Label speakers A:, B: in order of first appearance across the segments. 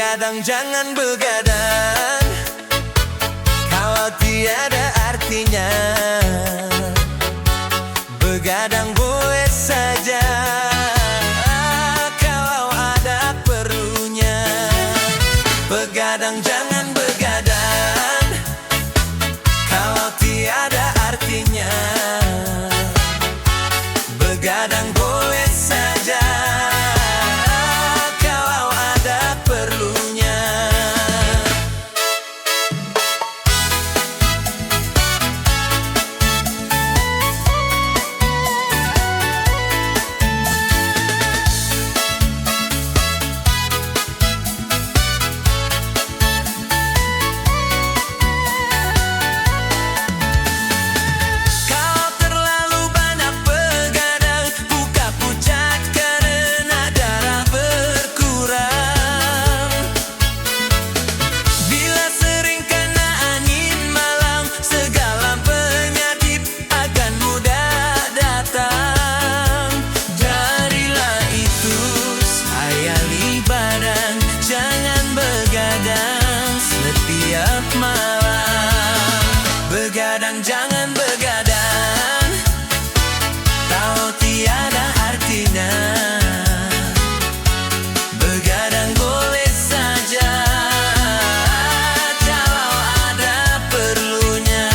A: Begadang jangan begadang, kalau tiada artinya. Begadang boleh saja, kalau ada perlunya. Begadang jangan begadang, kalau tiada artinya. Begadang boleh saja, kalau ada perlunya. Begadang jangan begadang, kalau tiada artinya. Begadang boleh saja, kalau ada perlunya.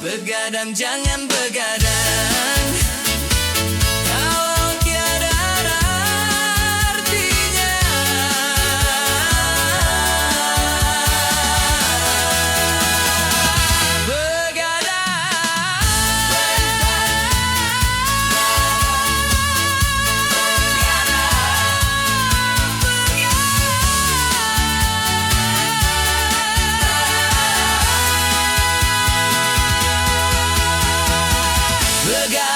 A: Begadang jangan begadang, kalau tiada artinya. Begadang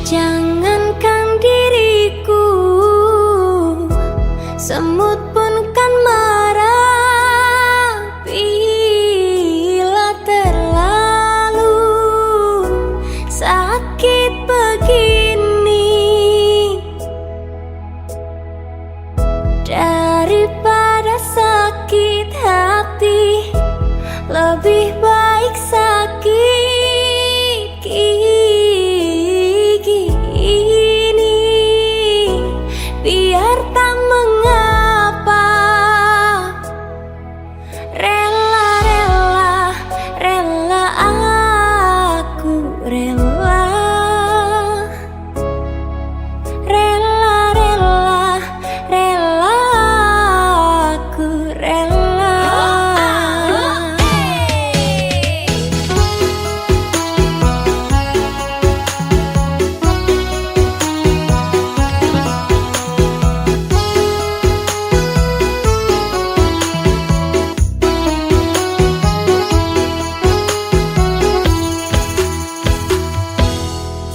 B: Jangankan diriku, semut pun kan marah bila terlalu sakit begini. Daripada sakit hati, lebih baik sakit gini. Biar tak mengapa, rela aku rela. Aku rela.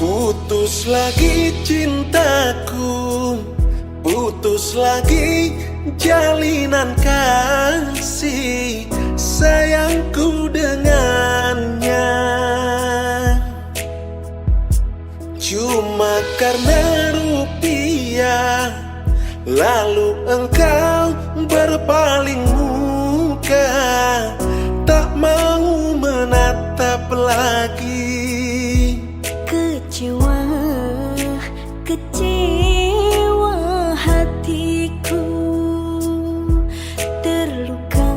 C: Putus lagi cintaku, putus lagi jalinan kasih sayangku dengannya. Cuma karena rupiah, lalu engkau berpaling muka, tak mau menatap lagi.
B: Kecewa hatiku, terluka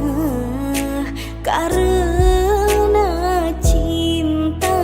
B: karena cinta.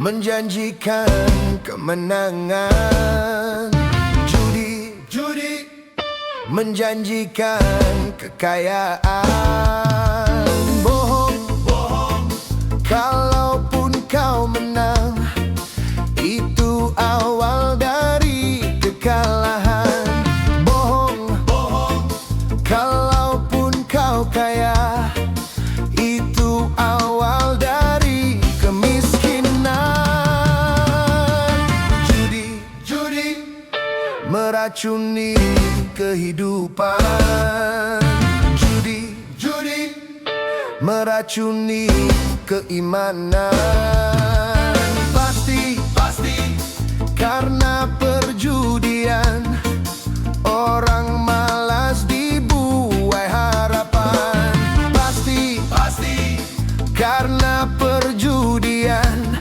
D: menjanjikan kemenangan. Judi menjanjikan kekayaan. Bohong, kalaupun kau menang, itu awal dari kekalahan. Bohong, kalaupun kau kaya, itu awal dari kemiskinan. Judi meracuni kehidupan. Judi meracuni keimanan. Pasti karena perjudian, orang malas dibuai harapan. Pasti karena perjudian,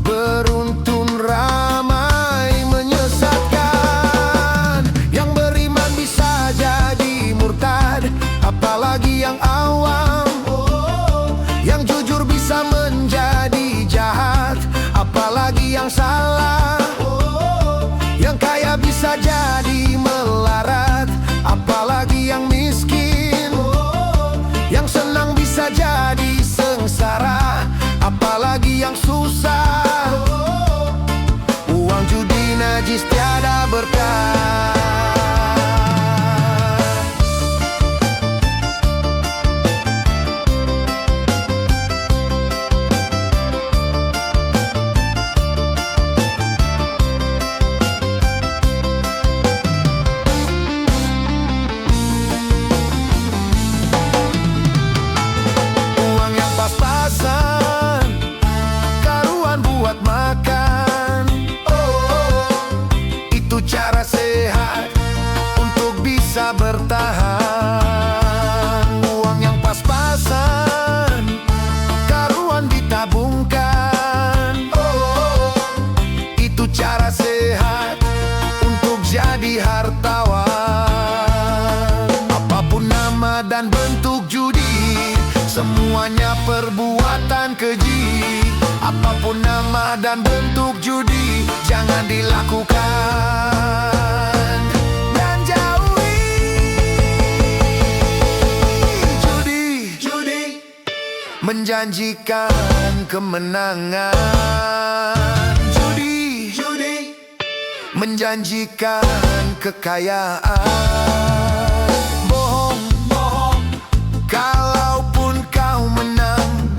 D: beruntun ramai menyesatkan. Yang beriman bisa jadi murtad, apalagi yang awam. Yang jujur bisa menjadi jahat, apalagi yang salah. Yang kaya bisa jadi melarat, apalagi yang miskin. Yang senang bisa jadi sengsara, apalagi yang susah. Uang judi najis tiada berkah. Uang yang pas-pasan, karuan buat makan. Itu cara sehat untuk bisa bertahan. Uang yang pas-pasan, karuan ditabungkan. Itu cara sehat untuk jadi hartawan. Apapun nama dan bentuk judi, semuanya perbuatan keji. Apapun nama dan bentuk judi, jangan dilakukan dan jauhi. Judi menjanjikan kemenangan. Judi menjanjikan kekayaan. Bohong, kalaupun kau menang,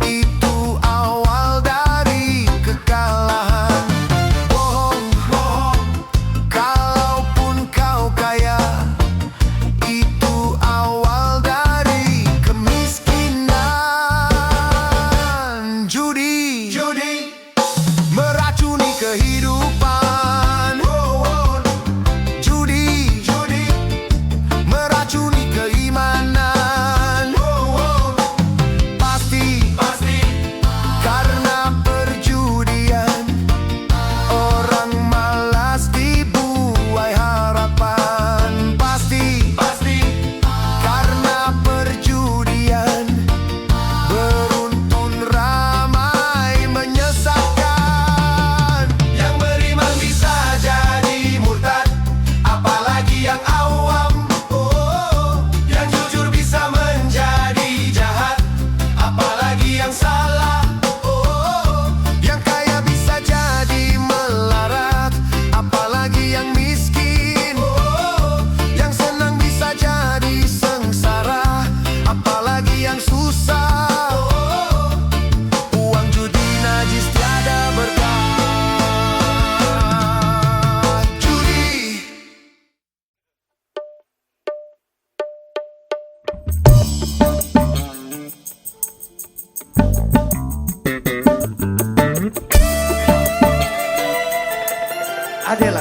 D: itu awal dari kekalahan. Bohong, kalaupun kau kaya, itu awal dari kemiskinan. Judi meracuni kehidupan. Judi meracuni keimanan. Pasti karena perjudian, orang malas dibuai harapan. Pasti karena perjudian, beruntun ramai menyesatkan. Yang beriman bisa jadi murtad, apalagi yang awam. Yang jujur bisa menjadi jahat, apalagi yang salah. Yang kaya bisa jadi melarat, apalagi yang miskin. Yang senang bisa jadi sengsara, apalagi yang susah. Uang judi najis tiada berkah. Judi. Adela.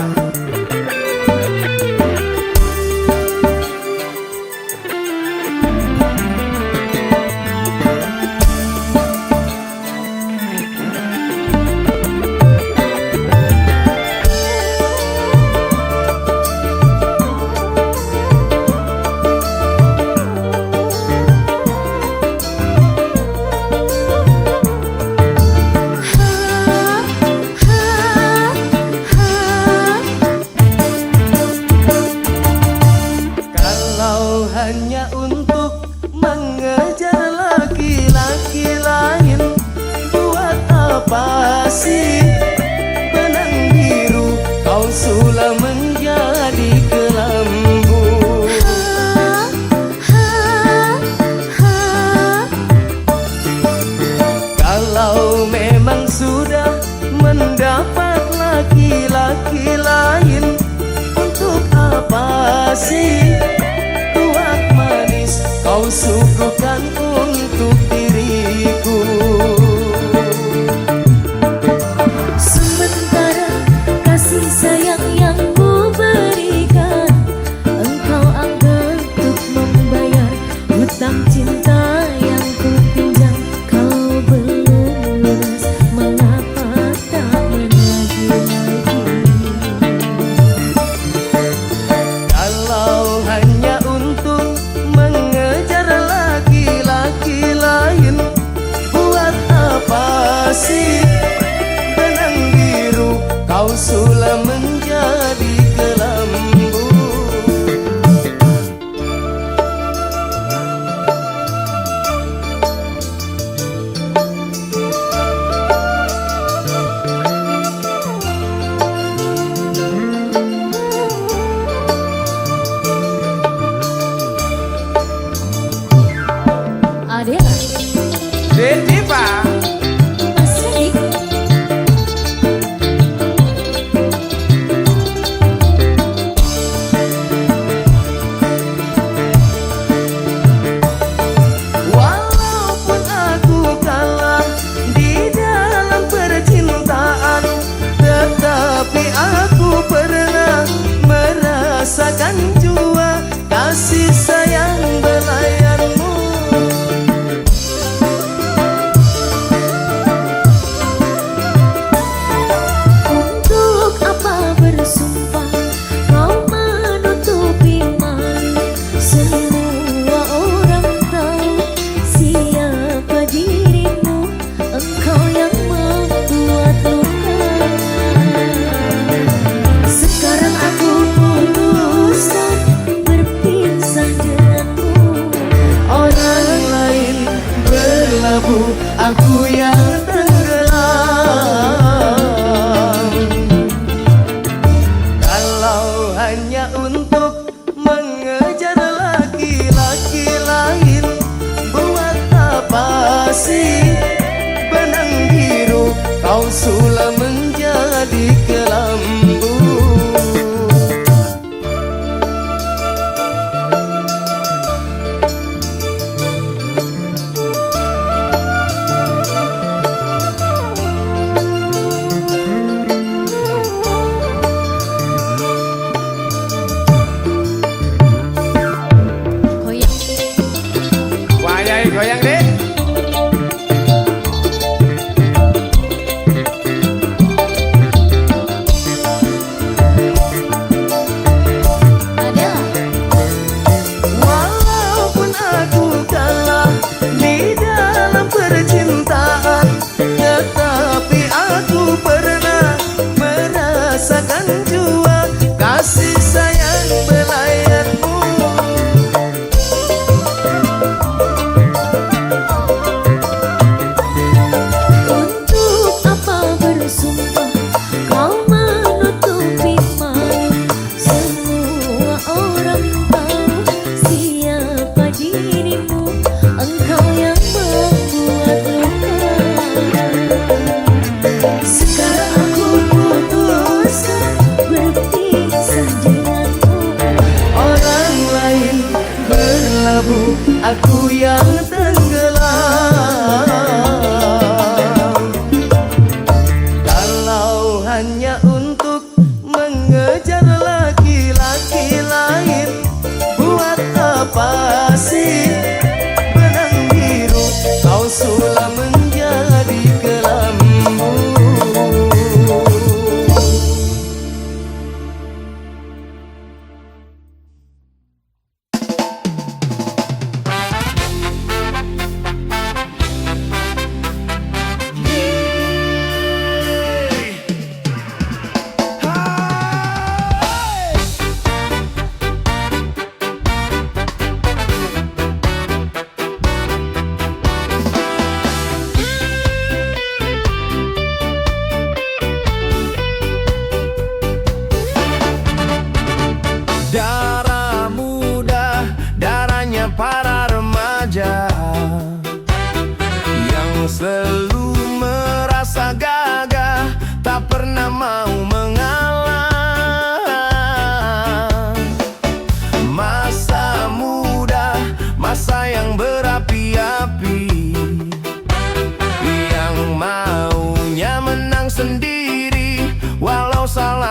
E: laki-laki lain. Untuk apa sih buat manis kau suguhkan untuk diriku?
B: Sementara kasih sayang yang ku berikan, engkau anggap untuk membayar hutang cinta yang ku pinjam. Kau belum lunas, mengapa tak menagih lagi?
E: Kalau hanya untuk mengejar laki-laki lain, buat apa sih benang biru kau sulam menjadi kelambu?
B: Adela,
E: Dendi Pak,
B: asik.
E: walaupun aku kalah di dalam percintaan, tetapi aku pernah merasakan jua kasih sayang belayanmu.
B: Untuk apa bersumpah kau menutupi malu? Semua orang tahu siapa dirimu. Engkau yang membuat luka. Sekarang aku putuskan berpisah denganmu.
E: Orang lain berlabuh, aku yang tenggelam. Kalau hanya untuk mengejar laki-laki lain, buat apa sih benang biru kau sulam menjadi kelambu?
B: Goyang.
E: Wayai goyang deh.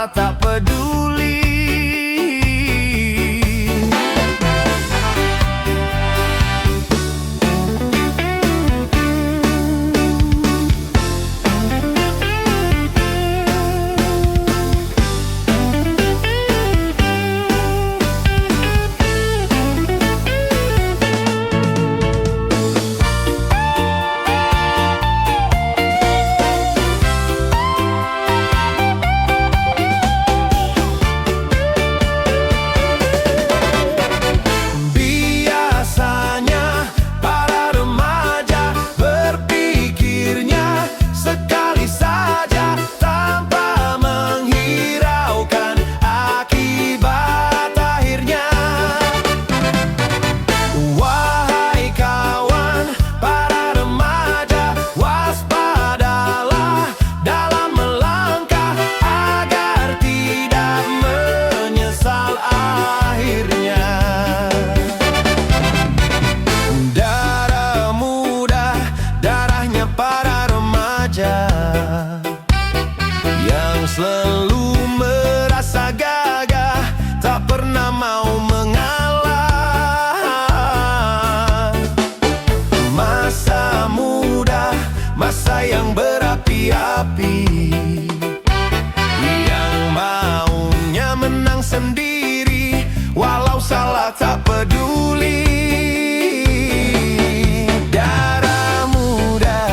D: apa tak peduli. Selalu merasa gagah, tak pernah mau mengalah. Masa muda, masa yang berapi-api, yang maunya menang sendiri, walau salah tak peduli. Darah muda.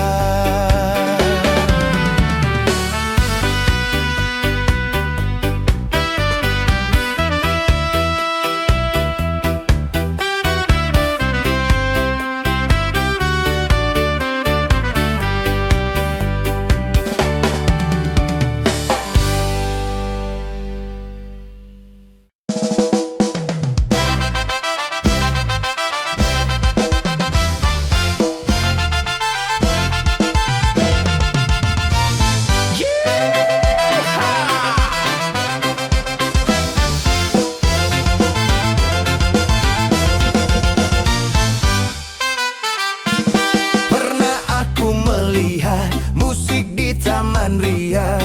D: Musik di Taman Ria,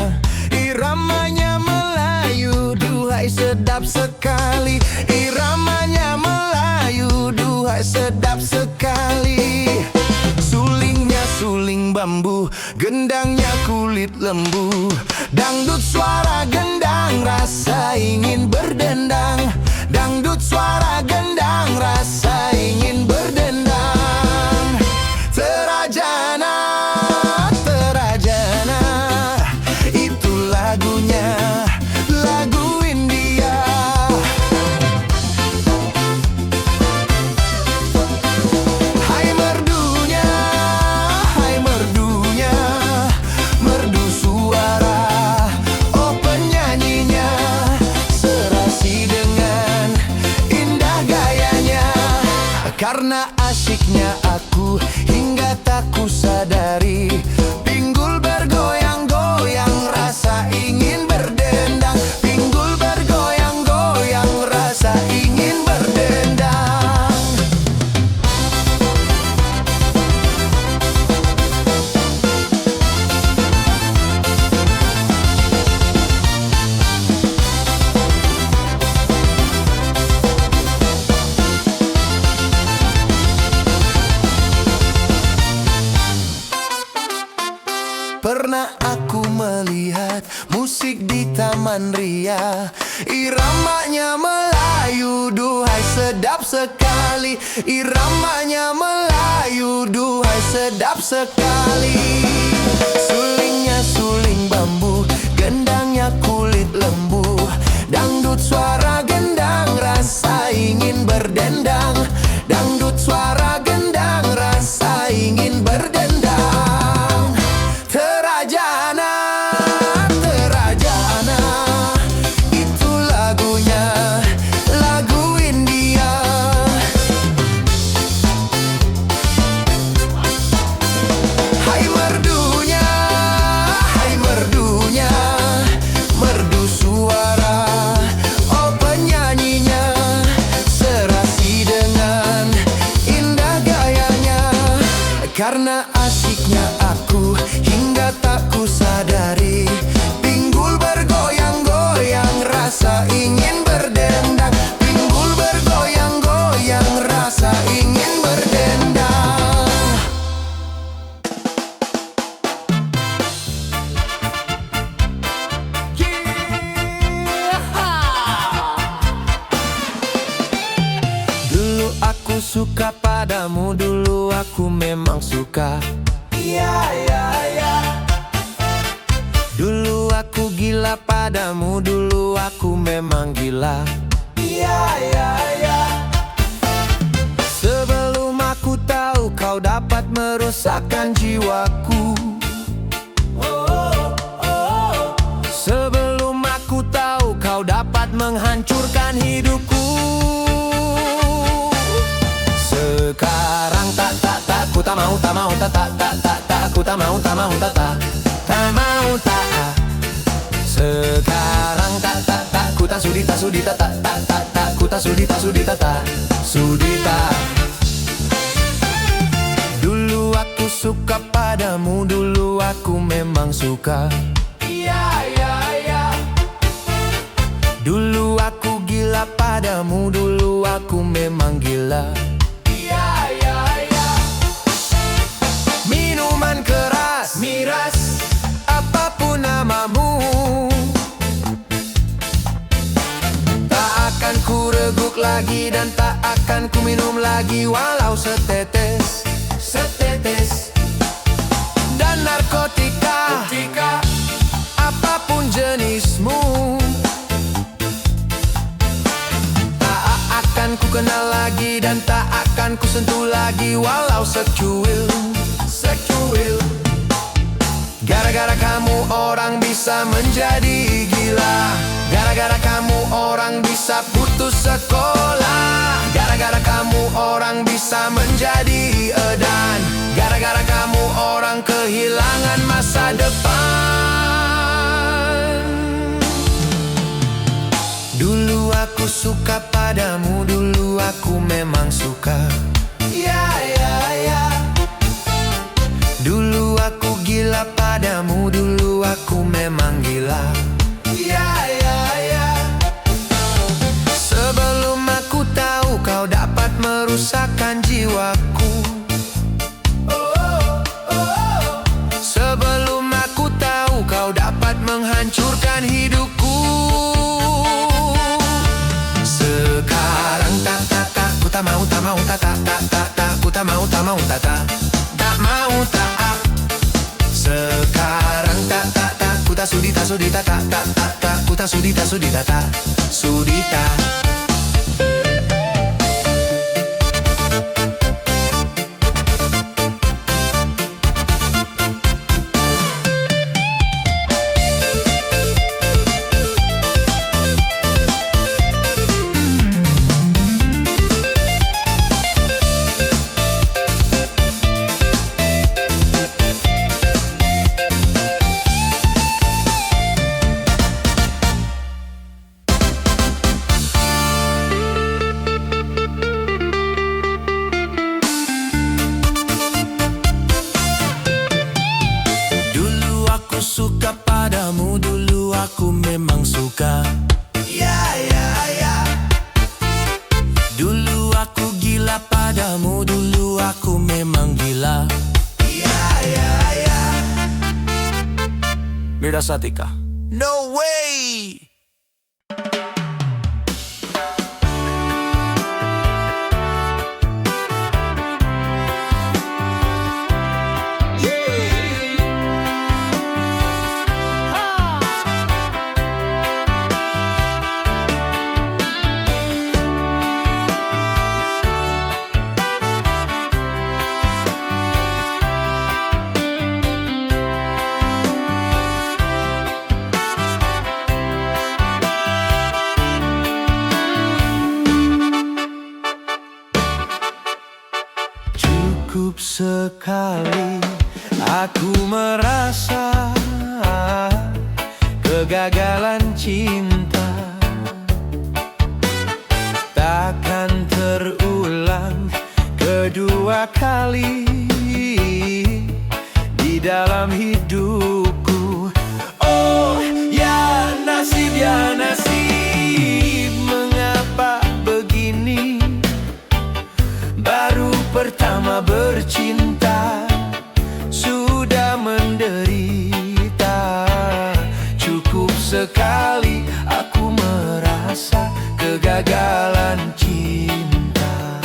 D: iramanya Melayu, duhai sedap sekali. Iramanya Melayu, duhai sedap sekali. Sulingnya suling bambu, gendangnya kulit lembu. Dangdut suara gendang, rasa ingin berdendang. Dangdut suara gendang, rasa ingin berdendang. Terajana, lagu India. Hai merdunya, merdu suara. Oh penyanyinya, serasi dengan indah gayanya. Karena asyiknya aku hingga tak kusadari, pinggul bergoyang-goyang, rasa ingin berdendang. Pinggul bergoyang-goyang, rasa ingin berdendang. Pernah aku melihat musik di Taman Ria, iramanya Melayu, duhai sedap sekali. Iramanya Melayu, duhai sedap sekali. Sulingnya suling bambu, gendangnya kulit lembu. Dangdut suara gendang, rasa ingin berdendang. Dangdut suara gendang, rasa ingin berdendang. Itu lagunya, lagu India. Hai merdunya, merdu suara. Oh penyanyinya, serasi dengan indah gayanya. Karena asyiknya aku hingga tak kusadari, pinggul bergoyang-goyang,
A: suka padamu, dulu aku memang suka. Dulu aku gila padamu, dulu aku memang gila. Sebelum aku tahu kau dapat merusakkan jiwaku. Sebelum aku tahu kau dapat menghancurkan hidupku. Sekarang ku tak mau, ku tak mau, sekarang ku tak sudi, ku tak sudi. Dulu aku suka padamu, dulu aku memang suka. Dulu aku gila padamu, dulu aku memang gila. Minuman keras, miras, apapun namamu, tak akan ku reguk lagi dan tak akan ku minum lagi, walau setetes. Dan narkotika, apapun jenismu, tak akan ku kenal lagi dan tak akan ku sentuh lagi, walau secuil. Gara-gara kamu orang bisa menjadi gila. Gara-gara kamu orang bisa putus sekolah. Gara-gara kamu orang bisa menjadi edan. Gara-gara kamu orang kehilangan masa depan. Dulu aku suka padamu, dulu aku memang suka. Dulu aku gila padamu, dulu aku memang gila. Sebelum aku tahu kau dapat merusakkan jiwaku. Sebelum aku tahu kau dapat menghancurkan hidupku. Sekarang ku tak mau, ku tak mau, sekarang ku tak sudi, ku tak sudi. Suka padamu, dulu aku memang suka. Dulu aku gila padamu, dulu aku memang gila. Mirda Satika. No way! Cukup sekali aku merasa kegagalan cinta, takkan terulang kedua kali di dalam hidupku. Oh ya nasib, mengapa begini? Baru pertama bercinta sudah menderita. Cukup sekali aku merasa kegagalan cinta.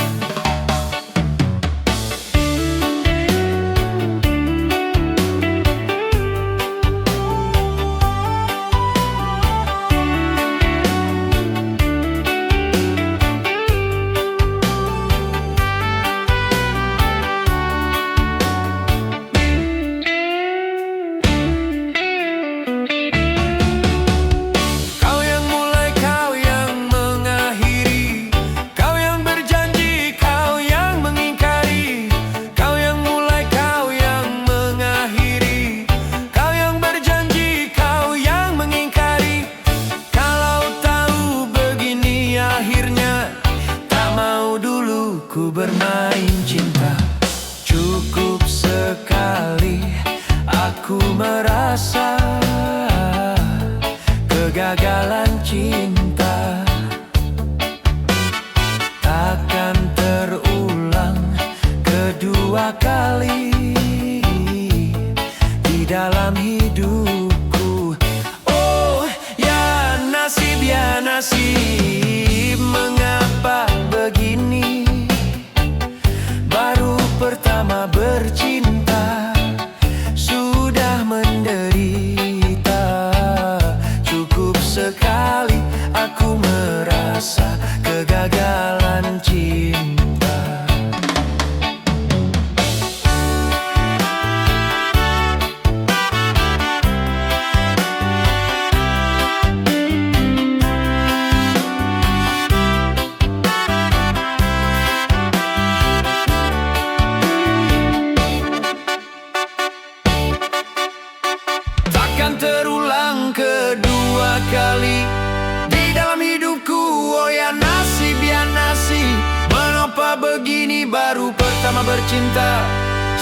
A: begini baru pertama bercinta,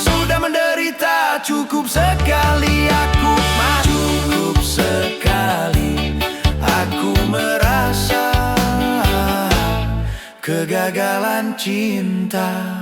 A: sudah menderita. Cukup sekali aku cukup sekali aku merasa kegagalan cinta.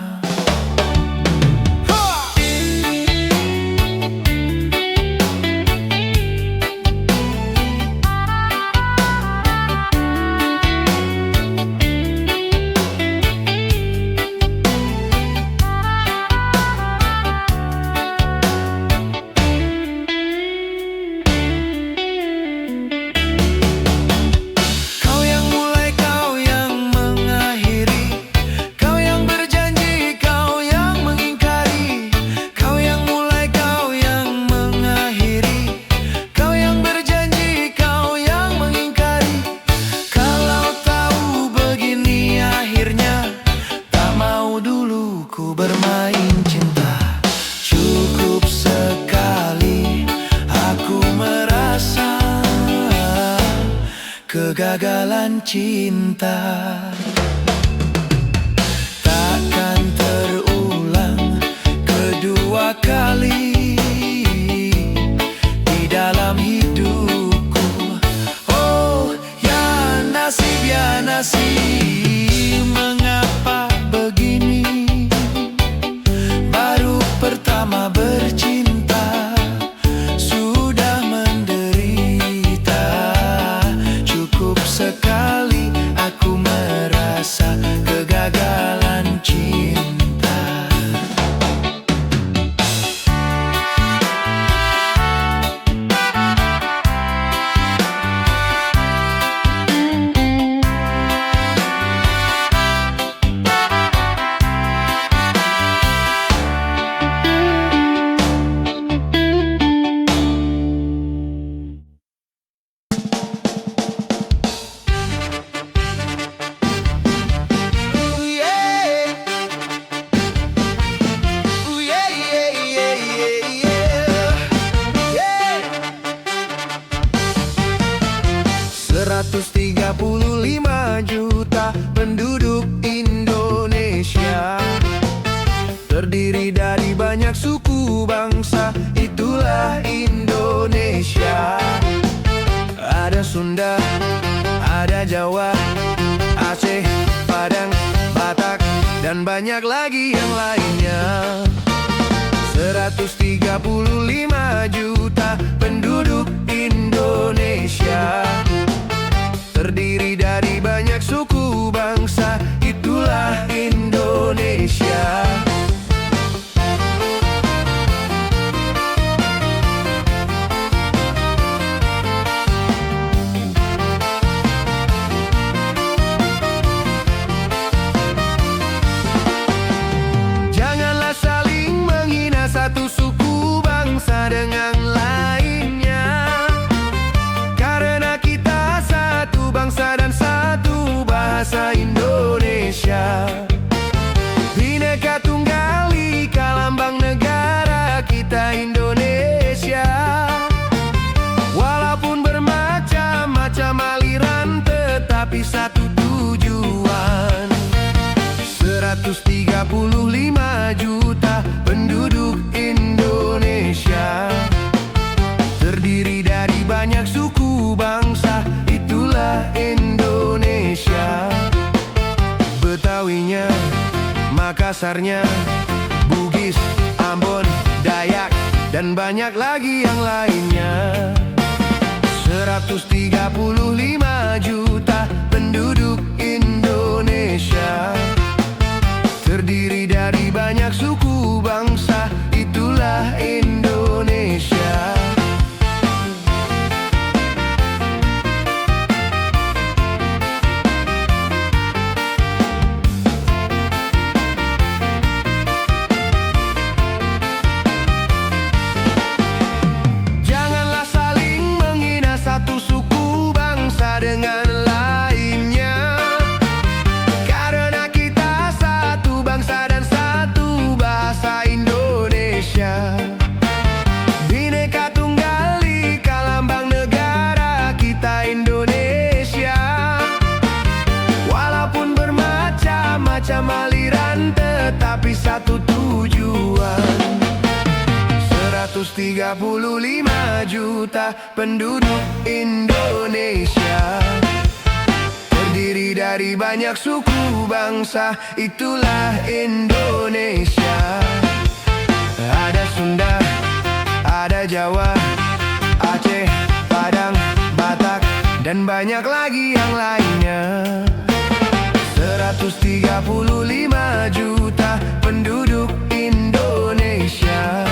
A: Bermain cinta, cukup sekali aku merasa kegagalan cinta. Takkan terulang kedua kali di dalam hidupku. Oh ya nasib, ya nasib, mengapa begini? Pertama bercinta sudah menderita. Cukup sekali aku merasa kegagalan cinta. Lima juta penduduk Indonesia, terdiri dari banyak suku bangsa, itulah Indonesia. Ada Sunda, ada Jawa, Aceh, Padang, Batak, dan banyak lagi yang lainnya. 135 juta penduduk Indonesia, terdiri dari banyak suku bangsa, itulah Indonesia. Janganlah saling menghina satu suku bangsa dengan lainnya, karena kita satu bangsa dan satu bahasa Indonesia. Bhinneka Tunggal Ika, lambang negara kita Indonesia. Walaupun bermacam-macam aliran, tetapi satu tujuan. 135 juta penduduk Indonesia, terdiri dari banyak suku bangsa, itulah Indonesia. Betawinya, Makassarnya, Bugis, Ambon, Dayak, dan banyak lagi yang lainnya. 135 juta penduduk Indonesia, terdiri dari banyak suku bangsa, itulah Indonesia. Janganlah saling menghina satu suku juta penduduk Indonesia, terdiri dari banyak suku bangsa, itulah Indonesia. Ada Sunda, ada Jawa, Aceh, Padang, Batak, dan banyak lagi yang lainnya. 135 juta penduduk Indonesia,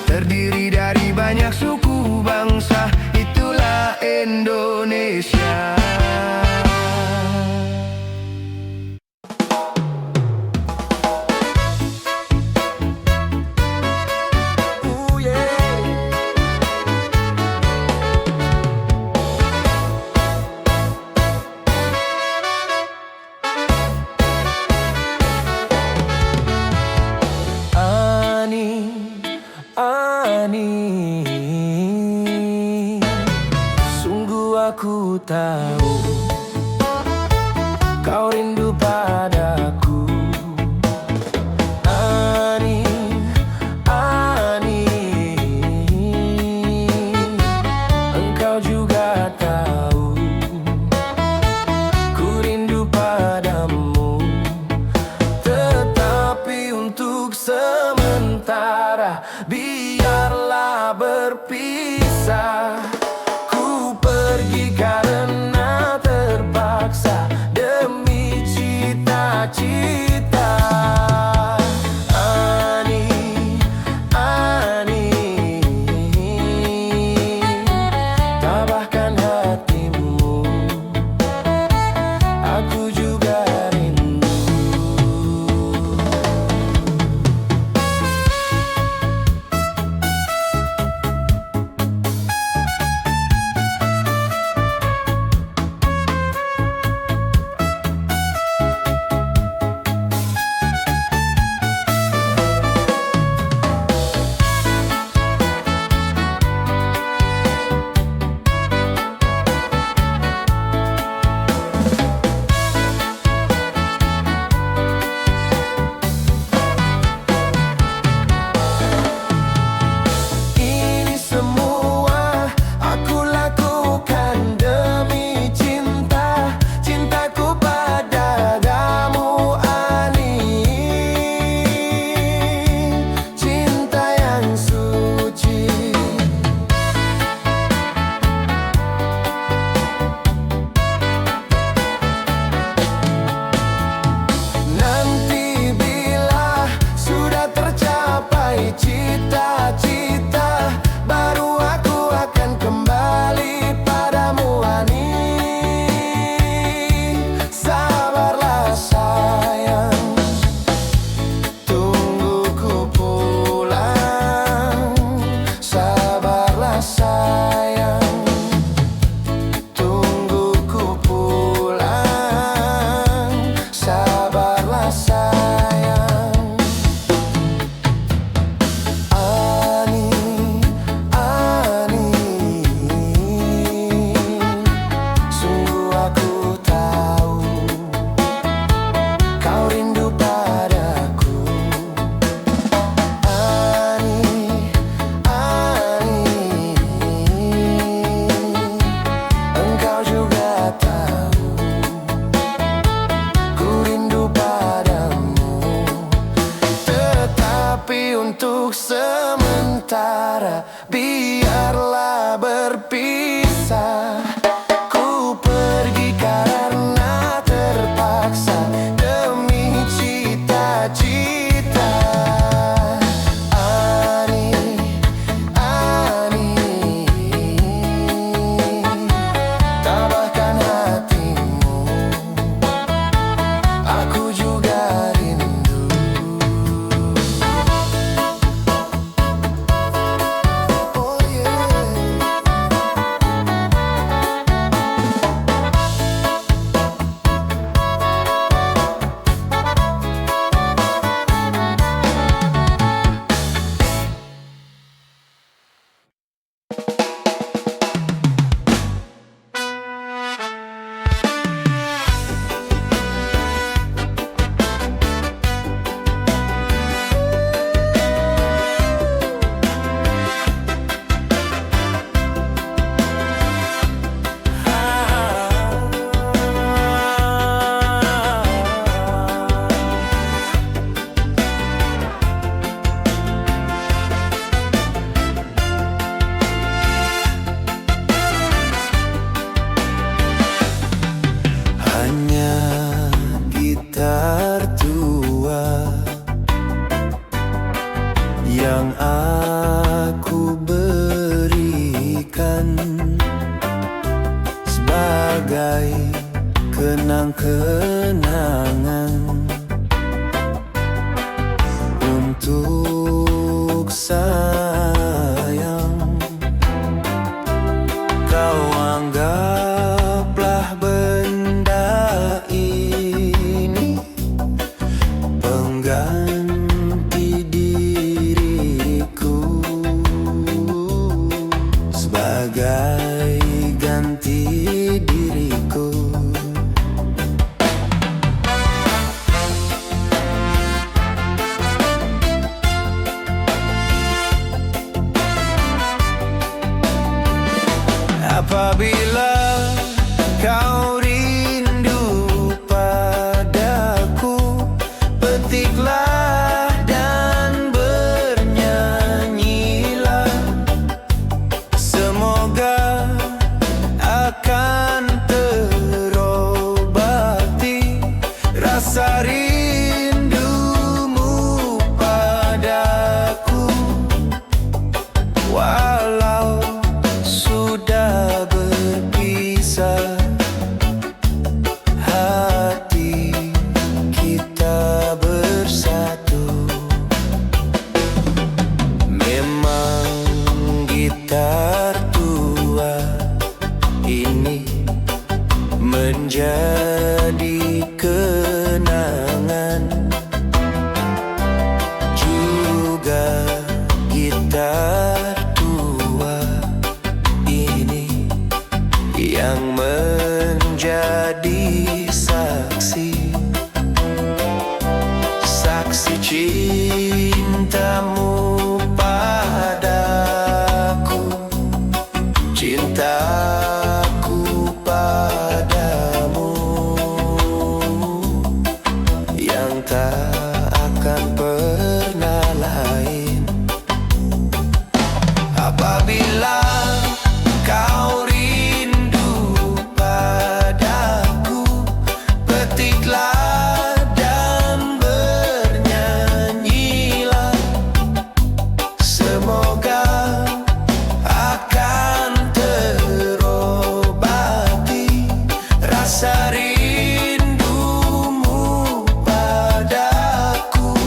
A: terdiri dari banyak suku bangsa, itulah Indonesia.
E: Sungguh aku tahu kau rindu padaku. Ani, engkau juga tahu ku rindu padamu. Tetapi untuk sementara biarlah berpisah. Ku pergi karena terpaksa demi sebagai kenang-kenangan untuk sayang. Kau anggaplah benda ini pengganti diriku, sebagai ganti diriku. Apabila kau rindu padaku, petiklah dan bernyanyilah. Semoga akan terobati rasa rindumu padaku, walau sudah berpisah. Hati kita bersatu. Memang gitar tua ini menjadi kenangan, juga gitar tua ini yang menjadi saksi, saksi cintamu padaku, cintaku padamu, yang tak akan pernah lain. Apabila kau rindu padaku, petiklah dan bernyanyilah. Semoga akan terobati rasa rindumu padaku,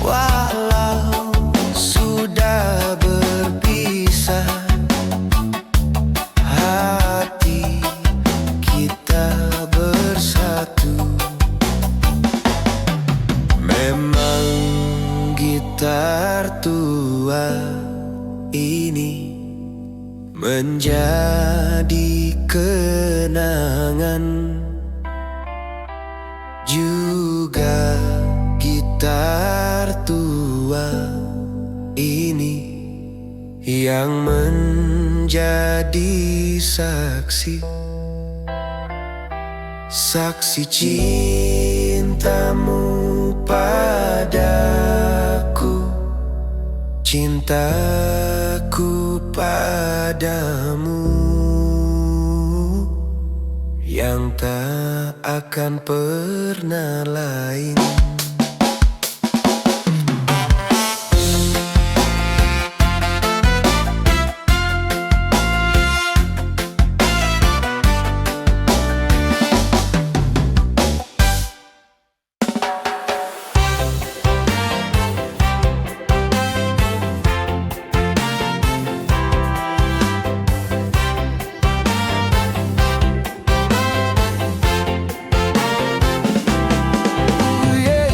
E: walau sudah berpisah. Hati kita bersatu. Memang gitar tua ini menjadi kenangan, juga gitar tua ini yang menjadi saksi, saksi cintamu padaku, cintaku padamu, yang tak akan pernah lain.
A: Yeah.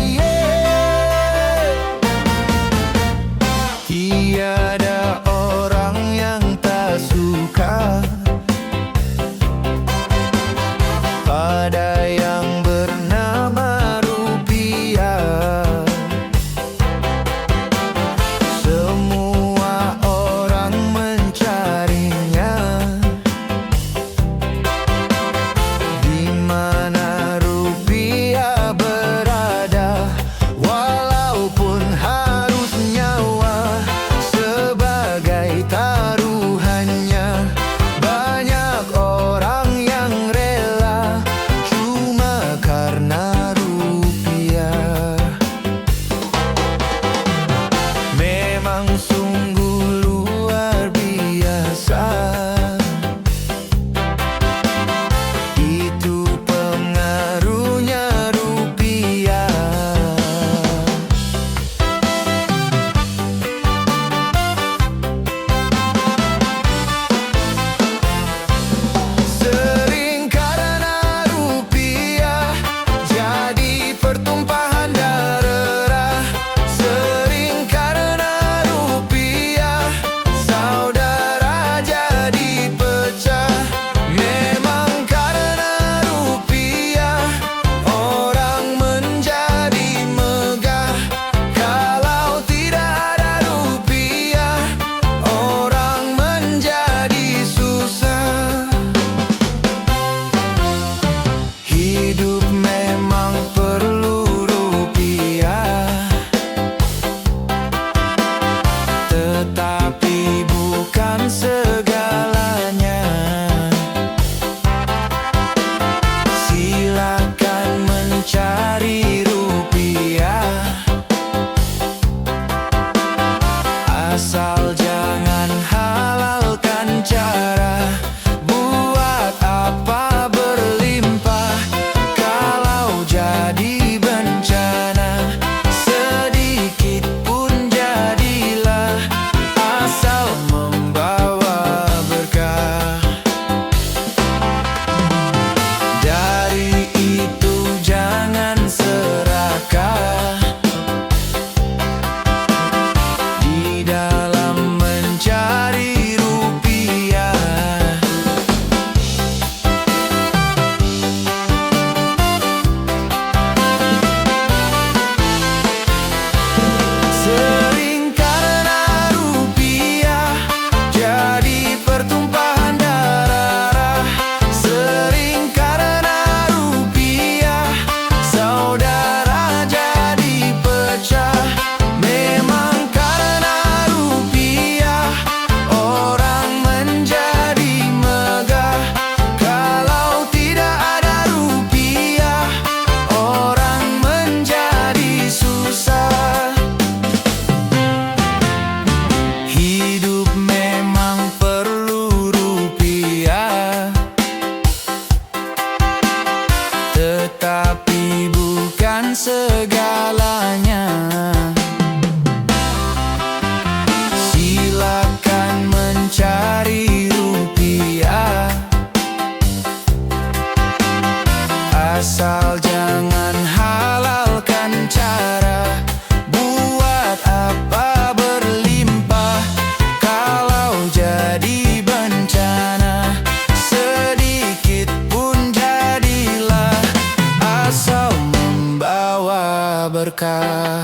E: serakah.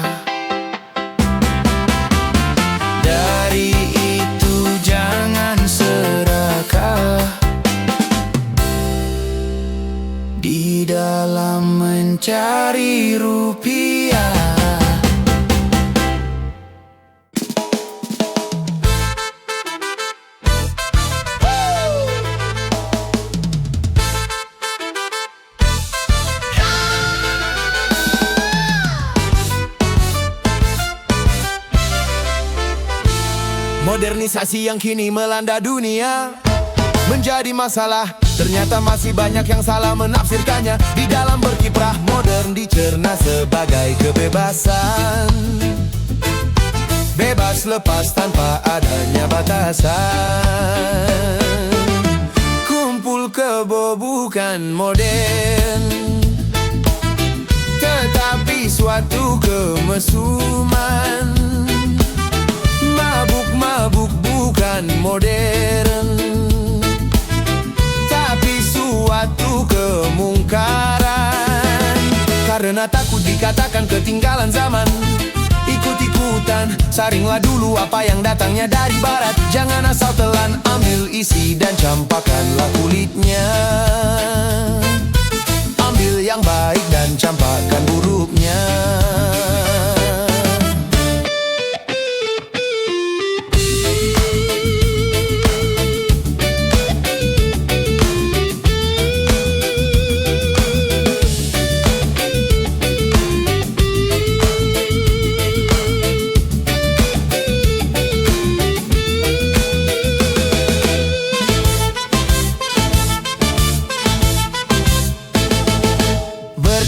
E: Dari itu jangan serakah di dalam mencari rupiah.
A: Modernisasi yang kini melanda dunia menjadi masalah. Ternyata masih banyak yang salah menafsirkannya. Di dalam berkiprah modern dicerna sebagai kebebasan. Bebas lepas tanpa adanya batasan. Kumpul kebo bukan modern, tetapi suatu kemesuman. Mabuk-mabuk bukan modern, tapi suatu kemungkaran. Karena takut dikatakan ketinggalan zaman, ikut-ikutan, saringlah dulu apa yang datangnya dari barat. Jangan asal telan, ambil isi dan campakkanlah kulitnya. Ambil yang baik dan campakkan buruknya.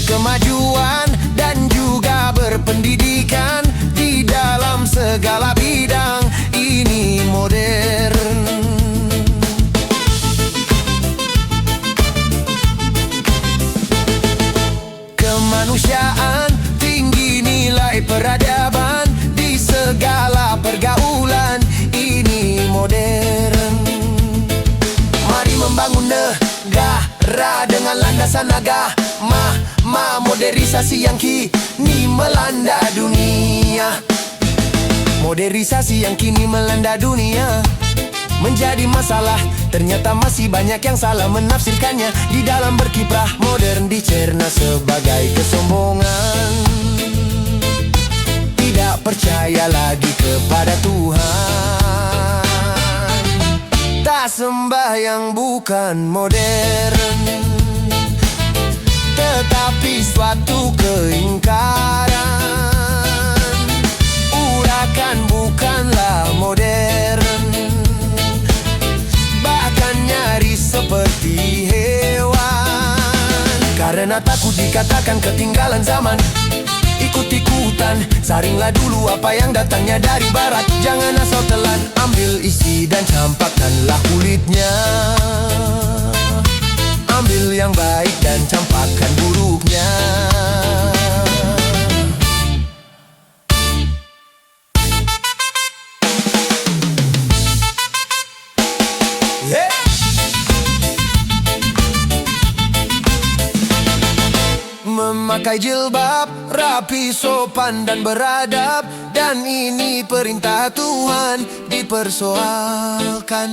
A: Kemajuan dan juga berpendidikan di dalam segala bidang ini modern. Kemanusiaan, tinggi nilai peradaban di segala pergaulan ini modern. Mari membangun negara dengan landasan agama. Modernisasi yang kini melanda dunia. Modernisasi yang kini melanda dunia menjadi masalah. Ternyata masih banyak yang salah menafsirkannya. Di dalam berkiprah modern dicerna sebagai kesombongan. Tidak percaya lagi kepada Tuhan. Tak sembahyang bukan modern, tetapi suatu keingkaran. Urakan bukanlah modern, bahkan nyaris seperti hewan. Karena takut dikatakan ketinggalan zaman, ikut-ikutan, saringlah dulu apa yang datangnya dari barat. Jangan asal telan, ambil isi dan campakkanlah kulitnya. Ambil yang baik dan campakkan buruknya. Memakai jilbab, rapi, sopan dan beradab, dan ini perintah Tuhan dipersoalkan.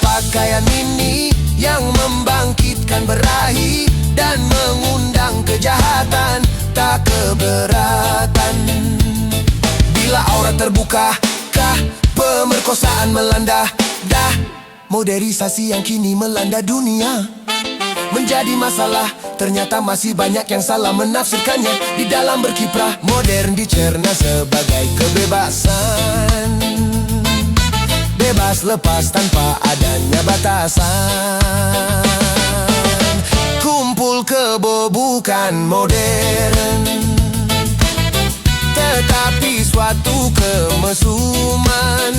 A: Pakaian ini yang membangkitkan berahi dan mengundang kejahatan, tak keberatan. Bila aurat terbuka, kah pemerkosaan melanda. Dah modernisasi yang kini melanda dunia menjadi masalah. Ternyata masih banyak yang salah menafsirkannya. Di dalam berkiprah modern dicerna sebagai kebebasan. Bebas lepas tanpa adanya batasan. Kumpul kebo bukan modern, tetapi suatu kemesuman.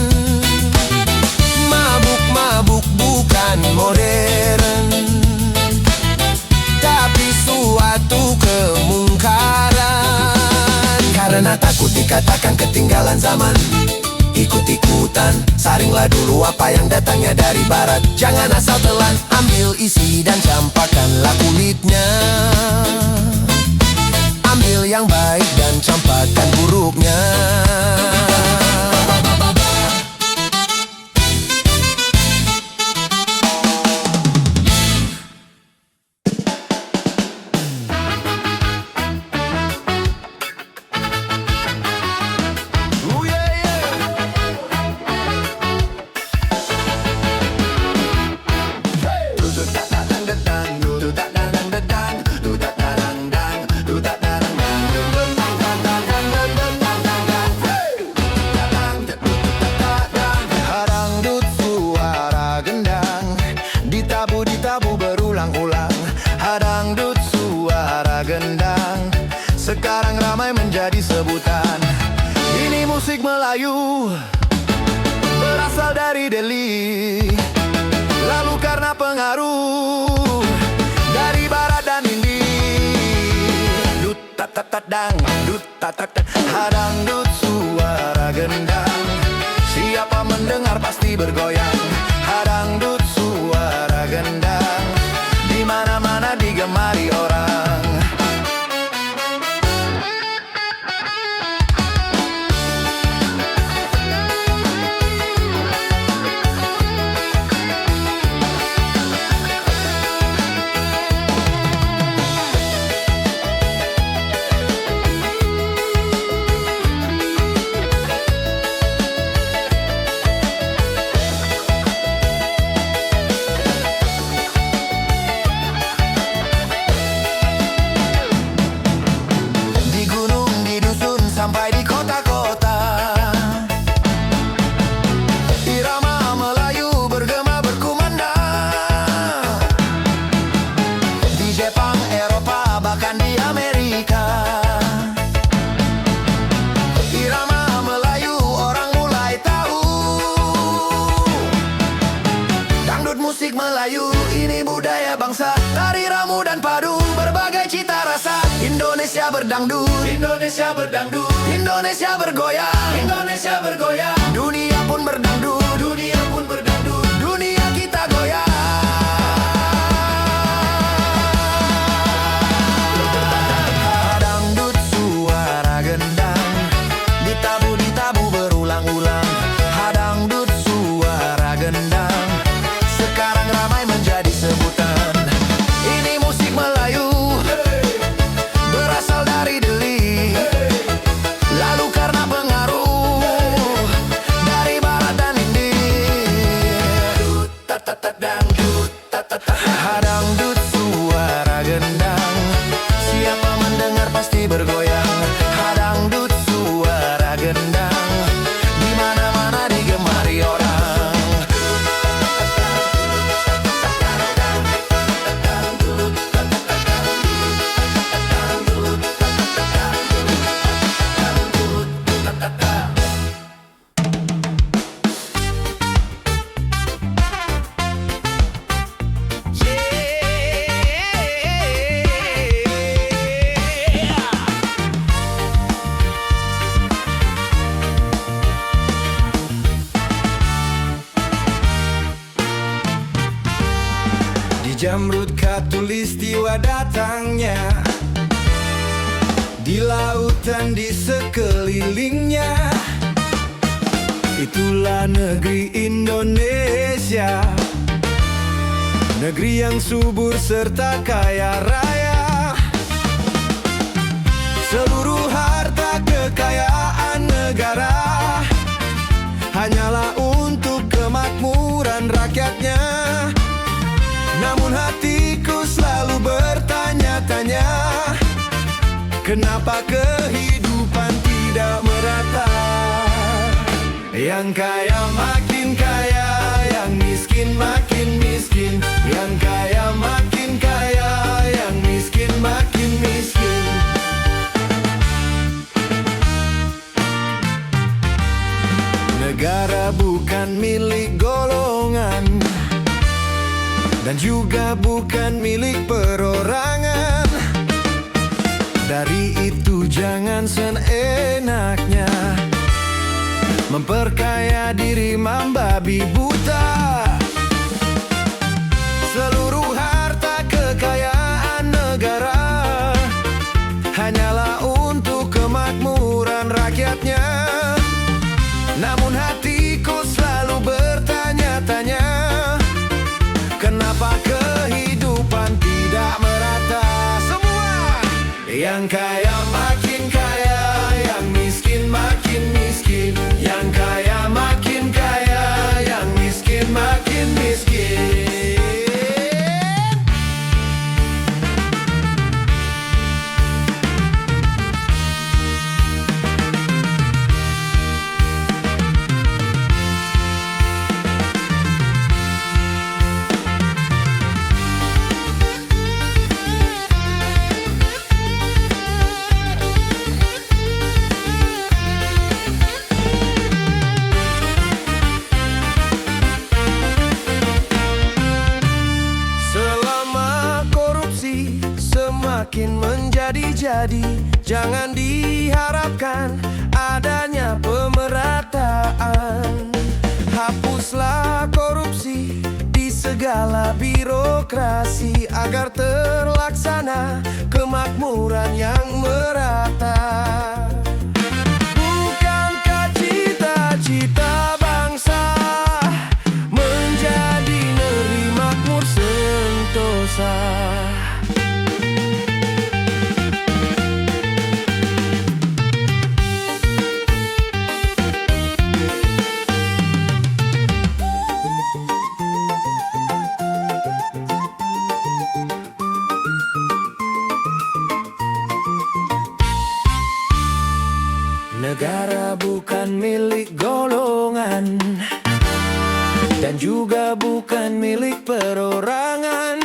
A: Mabuk-mabuk bukan modern, tapi suatu kemungkaran. Karena takut dikatakan ketinggalan zaman, ikut-ikutan, saringlah dulu apa yang datangnya dari barat. Jangan asal telan, ambil isi dan campakkanlah kulitnya. Ambil yang baik dan campakkan buruknya.
D: Dangdut suara gendang, ditabu berulang-ulang. Dangdut suara gendang, sekarang ramai menjadi sebutan. Ini musik Melayu, berasal dari Delhi, lalu karena pengaruh dari barat dan India. Dut tat tat tat dang, dut tat tat tat. Dangdut suara gendang, siapa mendengar pasti bergoyang. Dangdut suara gendang, di mana-mana digemari orang. Di gunung, di dusun, sampai di kota-kota, irama Melayu bergema berkumandang. Di Jepang, Eropa, bahkan di Amerika, irama Melayu orang mulai tahu. Dangdut musik Melayu, ini budaya bangsa, tari ramu dan padu, berbagai cita rasa. Indonesia berdangdut, Indonesia berdangdut, Indonesia bergoyang, Indonesia bergoyang. Dunia pun berdangdut, dunia pun berdangdut, dunia kita goyang. Dangdut suara gendang, ditabu berulang-ulang. Dangdut suara gendang, sekarang ramai menjadi sebutan. Ini musik Melayu, berasal dari Delhi, lalu karena pengaruh dari barat dan India. Dut tat tat tat dangdut tat tat tat. Dangdut suara gendang, siapa mendengar pasti bergoyang. Dangdut suara gendang, di mana-mana digemari orang. Di Jamrud Khatulistiwa datangnya, di lautan di sekelilingnya. Itulah negeri Indonesia, negeri yang subur serta kaya raya. Seluruh harta kekayaan negara hanyalah untuk kemakmuran rakyatnya. Namun hatiku selalu bertanya-tanya, kenapa kehidupan tidak merata? Yang kaya makin kaya, yang miskin makin miskin. Yang kaya makin kaya, yang miskin makin miskin. Negara bukan milik golongan, dan juga bukan milik perorangan. Dari itu jangan seenaknya memperkaya diri membabi buta. Seluruh harta kekayaan negara hanyalah
E: Yang kaya makin kaya, yang miskin makin miskin. Yang kaya makin kaya, yang miskin makin miskin.
A: Selama korupsi semakin menjadi-jadi, jangan diharapkan adanya pemerataan. Hapuslah korupsi di segala birokrasi agar terlaksana kemakmuran yang merata. Bukankah cita-cita bangsa menjadi negeri makmur sentosa?
E: Negara bukan milik golongan dan juga bukan milik perorangan.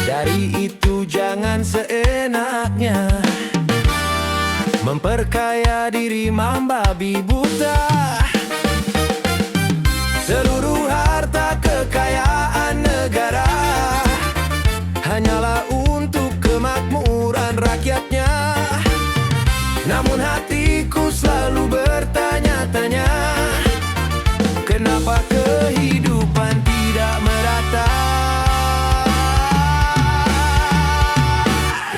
E: Dari itu jangan seenaknya memperkaya diri membabi buta. Seluruh harta kekayaan negara hanyalah untuk kemakmuran rakyatnya. Namun hatiku selalu bertanya-tanya, kenapa kehidupan tidak merata?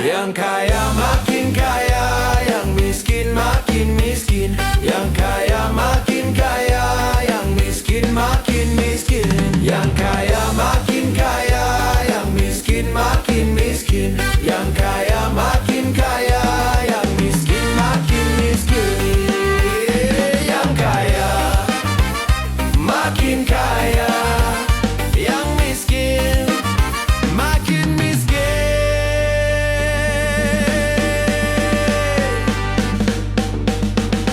E: Yang kaya makin kaya, yang miskin makin miskin. Yang kaya makin kaya, yang miskin makin miskin. Yang kaya makin kaya, yang miskin makin miskin. Yang kaya makin kaya, yang miskin makin miskin. Yang kaya makin kaya, yang miskin makin miskin.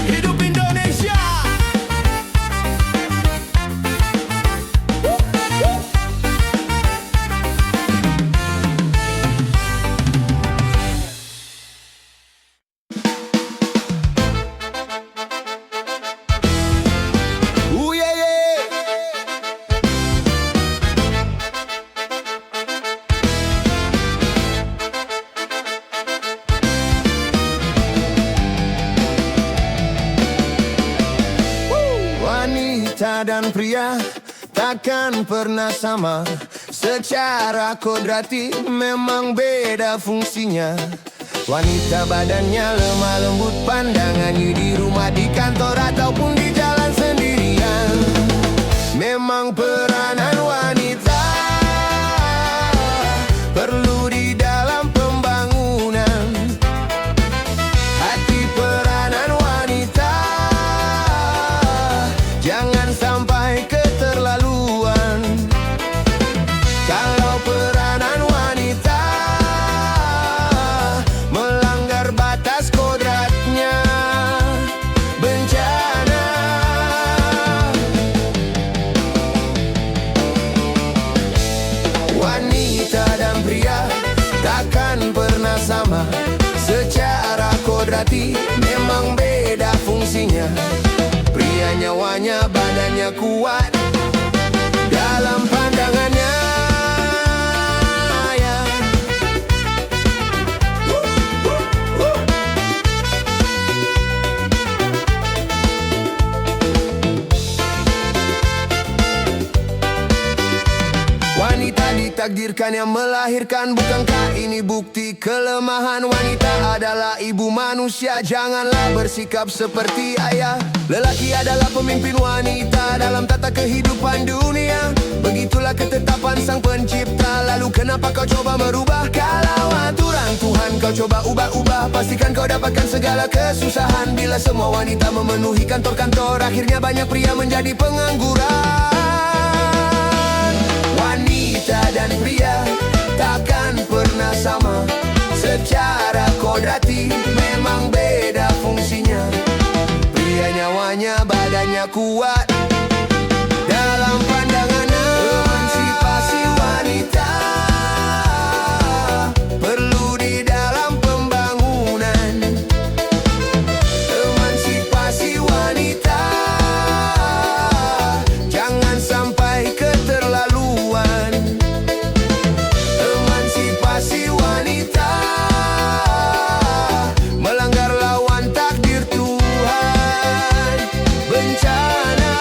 E: Hidup Indonesia.
A: Yeah, yeah. Wanita dan pria takkan pernah sama. Secara kodrati memang beda fungsinya. Wanita badannya lemah lembut, pandangannya di rumah, di kantor ataupun di jalan sendirian. Memang peranan wanita perlu di dalam pembangunan. Hati peranan wanita jangan sampai keterlaluan. Kalau peranan wanita melanggar batas kodratnya, bencana. Wanita dan pria takkan pernah sama. Secara kodrati memang beda fungsinya. Pria nyawanya, badannya kuat dalam pandangannya, ya. Wanita ditakdirkan yang melahirkan. Bukankah ini bukti kelemahan? Wanita adalah ibu manusia, janganlah bersikap seperti ayah. Lelaki adalah pemimpin, wanita dalam tata kehidupan dunia. Begitulah ketetapan sang pencipta. Lalu kenapa kau coba merubah? Kalau aturan Tuhan kau coba ubah-ubah, pastikan kau dapatkan segala kesusahan. Bila semua wanita memenuhi kantor-kantor, akhirnya banyak pria menjadi pengangguran. Wanita dan pria takkan pernah sama. Secara kodrati memang beda fungsinya. Pria nyawanya, badannya kuat. Dalam pandangannya emansipasi wanita perlu di dalam pembangunan. Emansipasi wanita jangan sampai keterlaluan. Emansipasi wanita melanggar lawan takdir Tuhan. Bencana.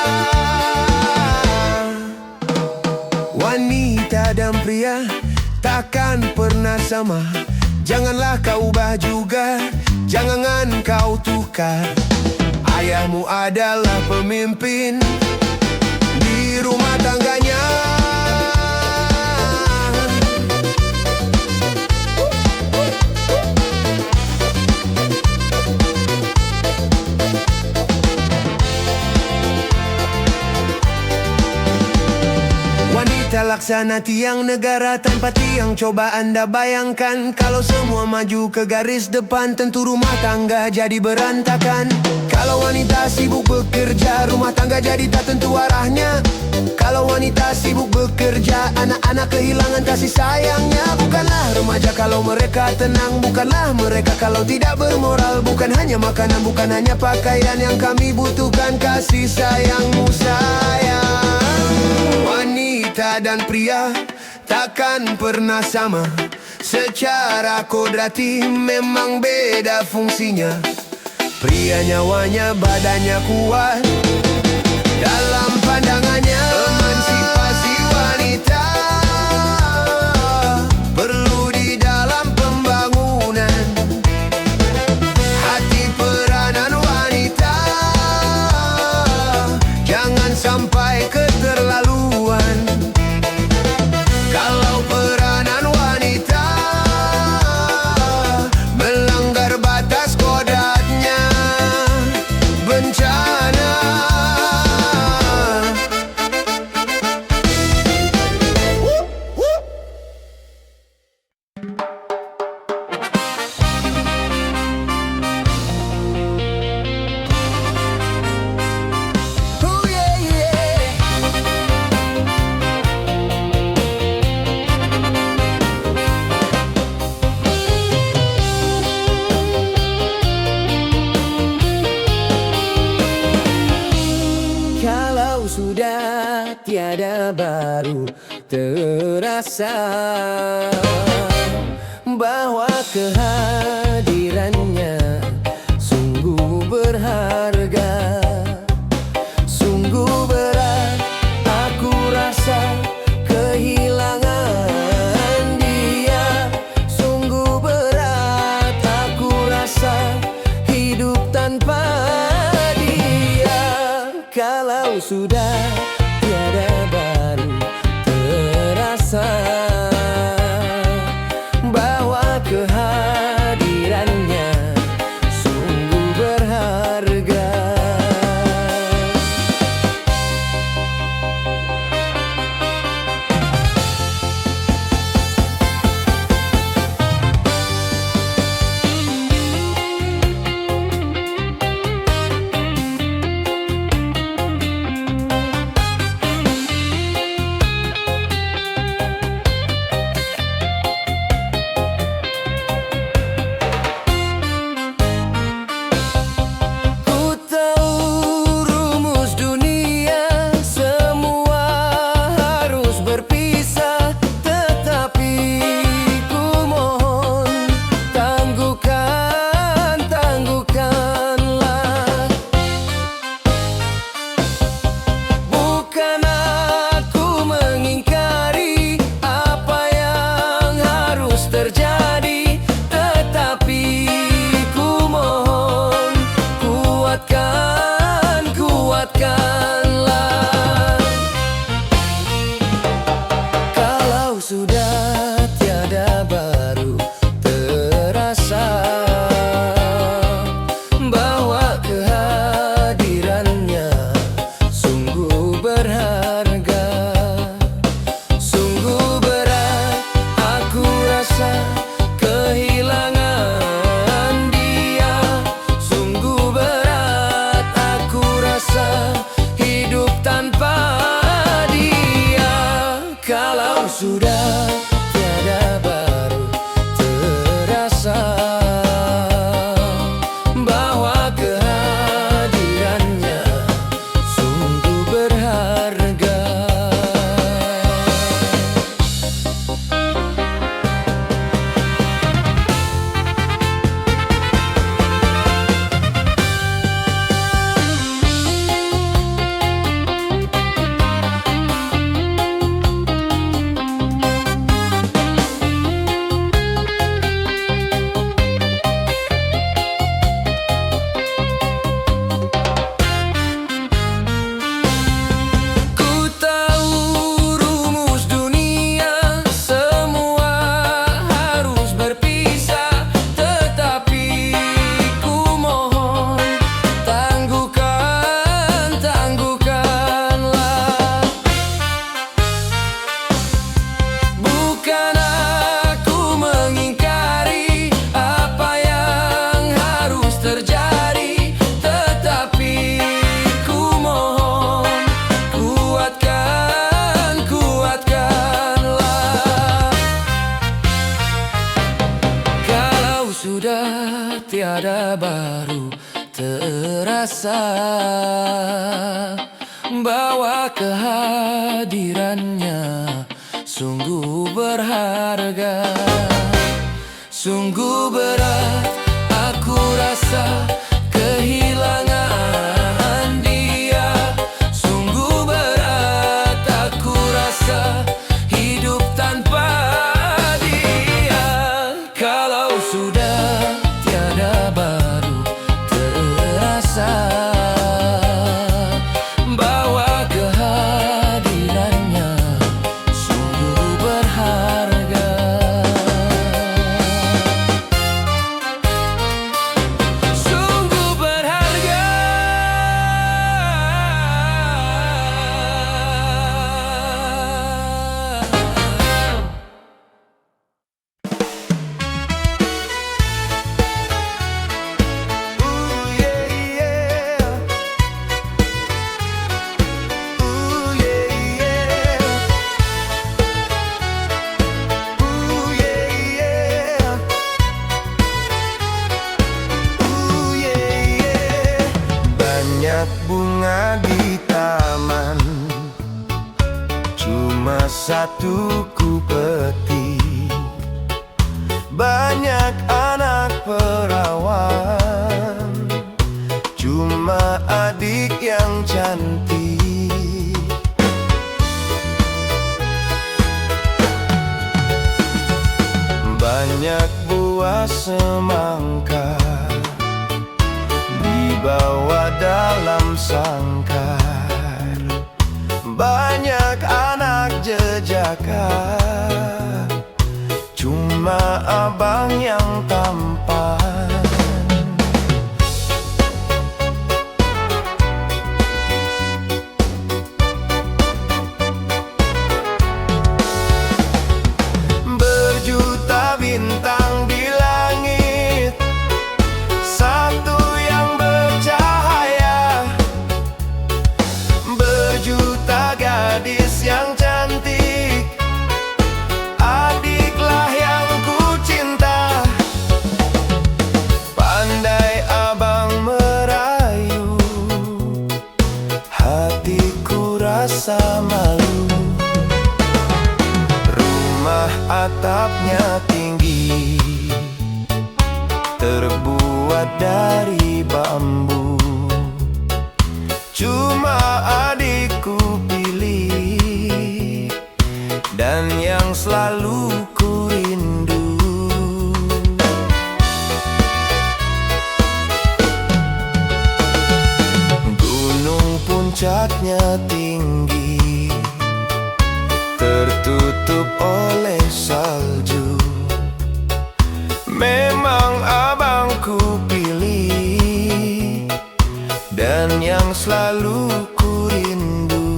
A: Wanita dan pria takkan pernah sama. Janganlah kau ubah juga, jangan kau tukar. Ayahmu adalah pemimpin di rumah tangganya. Wanita laksana tiang negara tanpa tiang. Coba Anda bayangkan kalau semua maju ke garis depan, tentu rumah tangga jadi berantakan. Kalau wanita sibuk bekerja, rumah tangga jadi tak tentu arahnya. Kalau wanita sibuk bekerja, anak-anak kehilangan kasih sayangnya. Bukanlah remaja kalau mereka tenang, bukanlah mereka kalau tidak bermoral. Bukan hanya makanan, bukan hanya pakaian yang kami butuhkan, kasih sayangmu sayang. Wanita dan pria takkan pernah sama. Secara kodrati memang beda fungsinya. Pria nyawanya, badannya kuat. Dalam pandangannya emansipasi wanita perlu di dalam pembangunan. Hati peranan wanita jangan sampai keterlaluan. Kalau peranan wanita melanggar batas kodratnya, bencana. Oh yeah, yeah. Kalau sudah tiada baru terasa bahwa kehadirannya sungguh berharga. Sungguh berat aku rasa kehilangan dia. Sungguh berat aku rasa hidup tanpa dia. Kalau sudah tiada baru terasa bahwa kehadirannya sudah tiada baru terasa bahwa kehadirannya sungguh berharga. Sudah tiada baru terasa bahwa kehadirannya sungguh berharga. Sungguh berat aku rasa kehilangan dia. Sungguh berat aku rasa hidup tanpa dia. Kalau sudah tiada baru terasa bahwa kehadirannya sungguh berharga. Sungguh berharga.
E: Banyak bunga di taman, cuma satu ku petik. Banyak anak perawan, cuma adik yang cantik. Banyak buah semangka dibawa dalam sangkar. Banyak anak jejaka, cuma abang yang tampan. Berjuta bintang di langit, satu yang bercahaya. Berjuta gadis yang cantik, adiklah yang ku cinta. Pandai abang merayu, hatiku rasa malu. Rumah atapnya tinggi, terbuat dari bambu. Cuma adikku pilih, dan yang selalu ku rindu. Gunung puncaknya tinggi, tertutup oleh salju. Memang abangku pilih, dan yang selalu ku rindu.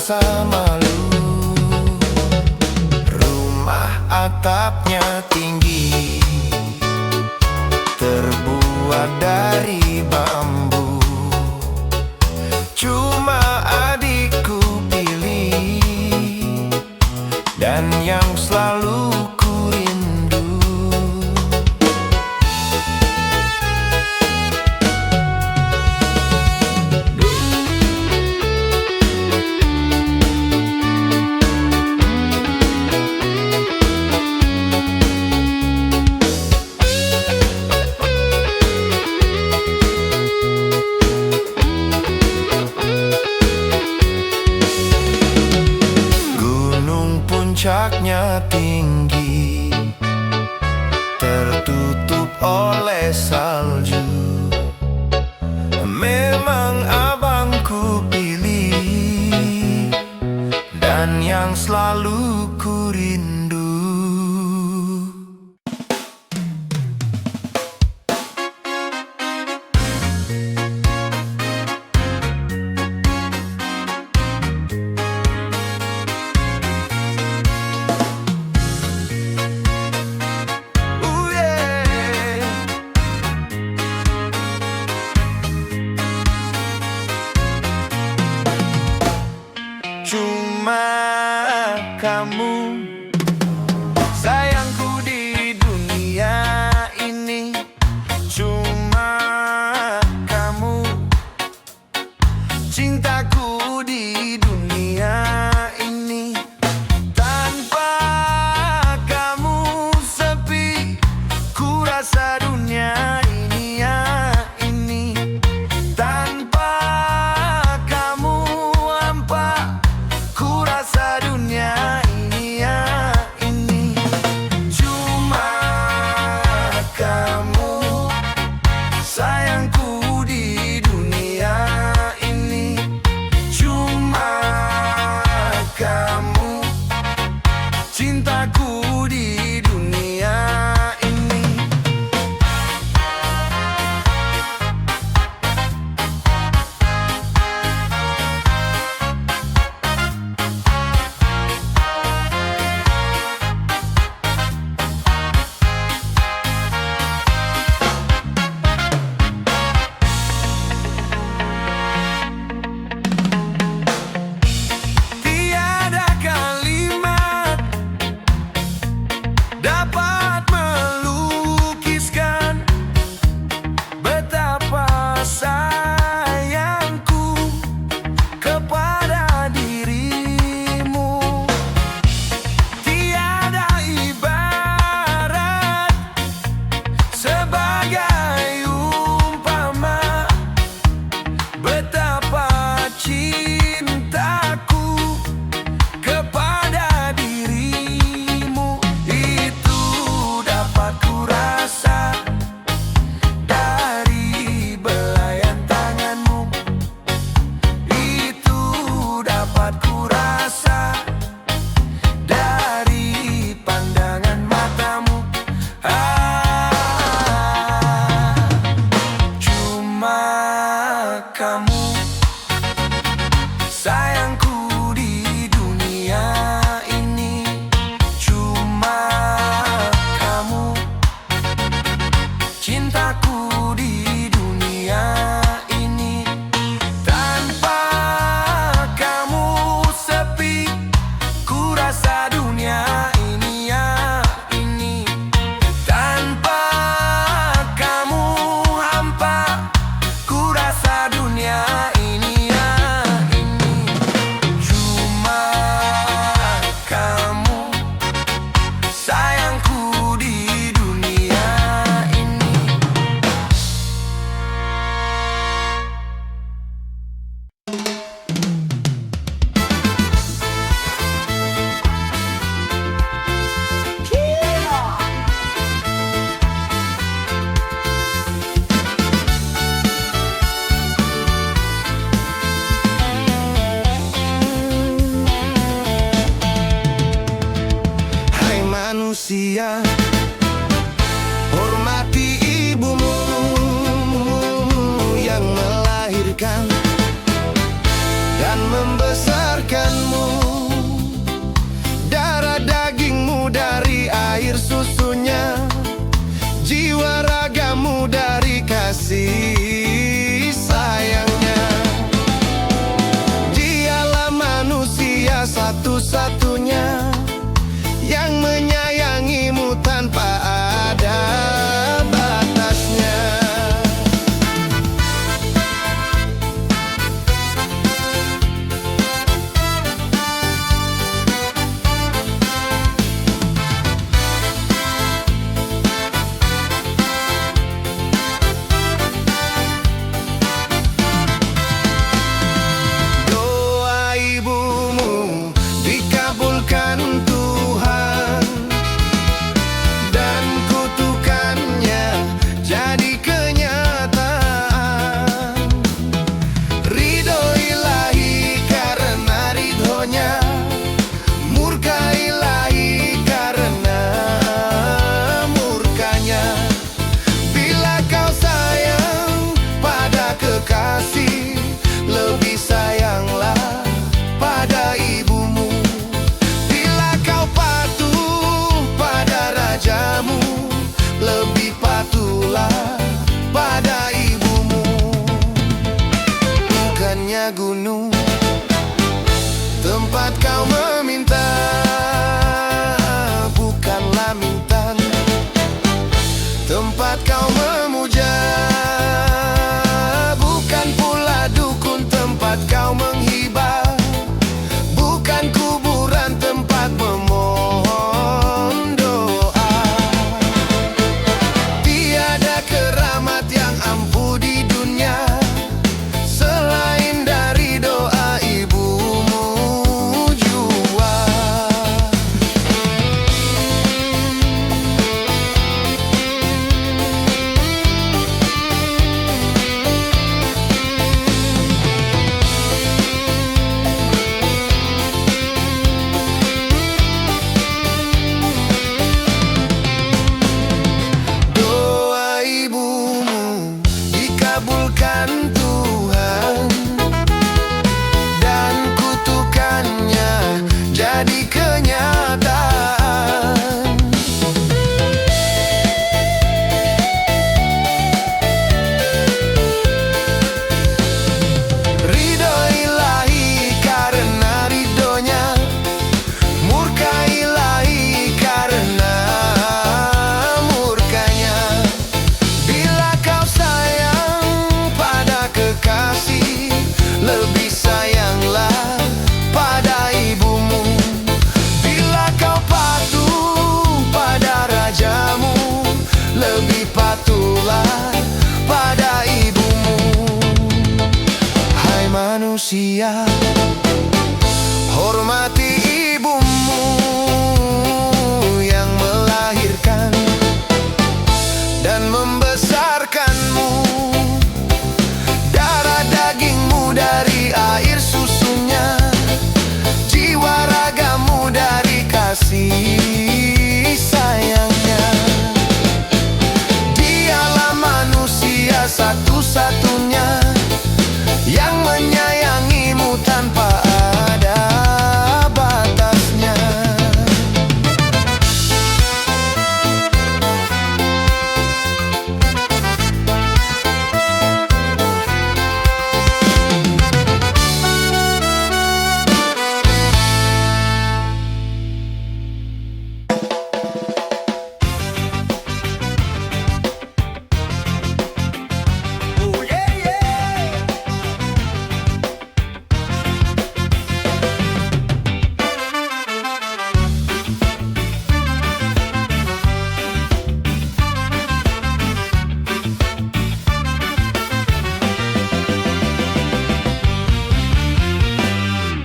A: rasa malu. Rumah atapnya tinggi, terbuat dari bambu. Cuma adikku pilih, dan yang selalu ku rindu. Gunung puncaknya tinggi, tertutup oleh salju. Memang abangku pilih, dan yang selalu ku rindu. Ooh, yeah. Cuma kamu sayangku di dunia ini. Cuma kamu cintaku di dunia ini. Tanpa kamu sepi, ku rasa dunia ini ya ini. Tanpa kamu hampa, ku rasa dunia ini ya ini. Cuma kamu sayangku di dunia ini. Cuma kamu cintaku di dunia ini. Tiada kalimat dapat melukiskan betapa sayangku kepada dirimu. Tiada ibarat sebagai umpama betapa cintaku kepada dirimu. Itu dapat ku rasa dari belayan tanganmu. Itu dapat ku rasa dari pandangan matamu. Cuma kamu sayangku di dunia ini. Cuma kamu cintaku di dunia ini. Tanpa kamu sepi, ku rasa dunia ini ya ini. Tanpa kamu hampa, ku rasa dunia hanya gunung, tempat kau meminta bukanlah bintang, tempat kau memuja bukan pula dukun, tempat kau menghibah bukan kuburan, tempat memohon doa. Tiada keramat yang ampuh di dunia selain dari doa ibumu jua. Doa ibumu dikabulkan Tuhan, dan kutukannya jadi kenyataan. Ridho ilahi karena ridhonya, murka ilahi karena murkanya. Bila kau sayang pada kekasih, lebih sayanglah pada ibumu. Bila kau patuh pada rajamu, lebih patuhlah pada ibumu. Hai manusia, hormati ibumu yang melahirkan dan membesarkanmu, darah dagingmu dari air susunya, jiwa ragamu dari kasih sayangnya. Dialah manusia satu-satunya yang menyayangimu tanpa ada batasnya.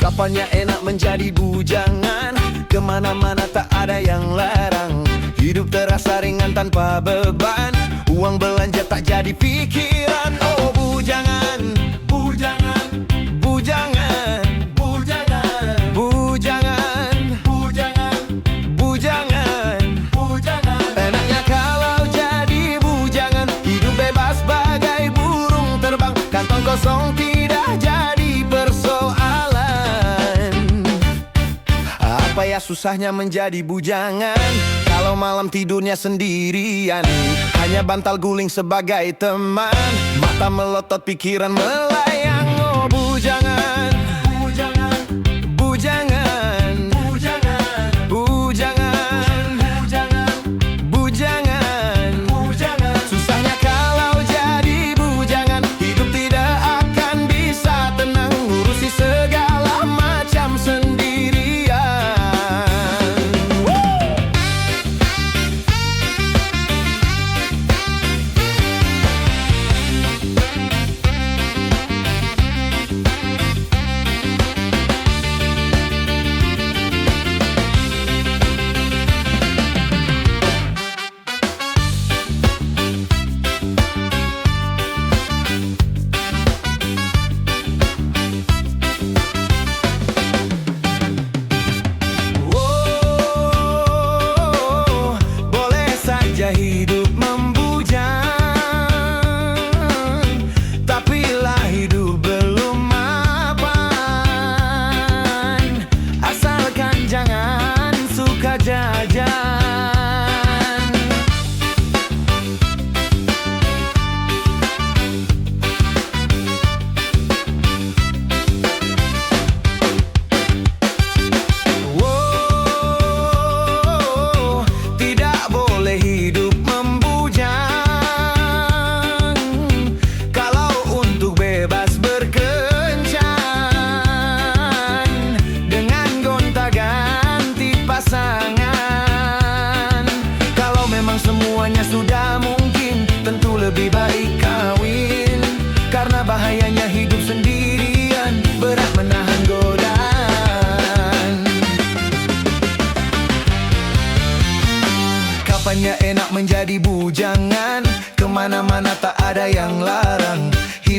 A: Kapannya enak menjadi bujangan, kemana-mana tak ada yang larang. Hidup terasa ringan tanpa beban, uang belanja tak jadi pikiran. Oh bujangan, bujangan, bujangan, bujangan, bujangan, bujangan, bujangan, bujangan. Enaknya kalau jadi bujangan, hidup bebas bagai burung terbang, kantong kosong tidak jadi persoalan. Apa ya susahnya menjadi bujangan, kalau malam tidurnya sendirian, hanya bantal guling sebagai teman, mata melotot pikiran melayang. Oh bujangan, bujangan, bujangan, bujangan, bujangan, bujangan, bujangan, bujangan. Susahnya kalau jadi bujangan, hidup tidak akan bisa tenang, ngurusi segala macam sendirian.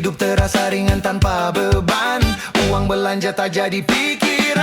D: Hidup terasa ringan tanpa beban. Uang belanja tak jadi pikiran.